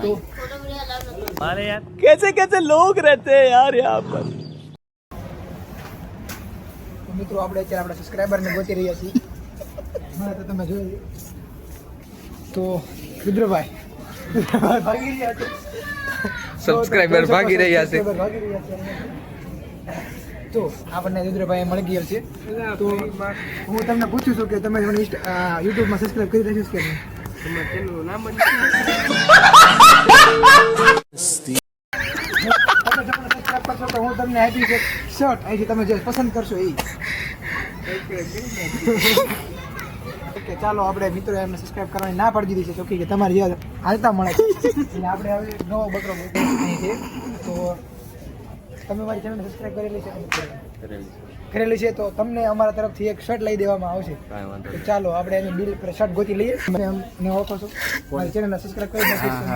तो अरे यार कैसे कैसे लोग रहते हैं यार यहाँ पर। મિત્રો આપણે અત્યારે આપણા સબસ્ક્રાઇબરને ગોતી રહ્યા છીએ. હા તો તમે જોઈ તો રુદ્રભાઈ ભાગી રહ્યા છે. સબસ્ક્રાઇબર ભાગી રહ્યા છે. તો આપણને રુદ્રભાઈ મળી ગયા છે. તો હું તમને પૂછું છું કે તમે મને યુટ્યુબમાં સબસ્ક્રાઇબ કરી રહ્યા છો કે નહીં? ચેનલનું નામ જ તમે સબસ્ક્રાઇબ કરશો તો હું તમને આપીશ એક શર્ટ. અહીંથી તમે જે પસંદ કરશો એ. ઓકે ચાલો આપણે મિત્રો એમને સબસ્ક્રાઇબ કરવાની ના પાડી દીધી છે ચોખ્ખી કે તમારી યાદ હાલતા મળે છે. એટલે આપણે હવે નવો બકરો અહીં છે. તો તમે મારી ચેનલને સબસ્ક્રાઇબ કરેલી છે? કરેલી છે તો તમને અમારા તરફથી એક શર્ટ લઈ દેવામાં આવશે. તો ચાલો આપણે એની બિલ પર શર્ટ ગોતી લઈએ. તમે અમને ઓળખો છો, મારી ચેનલને સબસ્ક્રાઇબ કરી નાખીશું.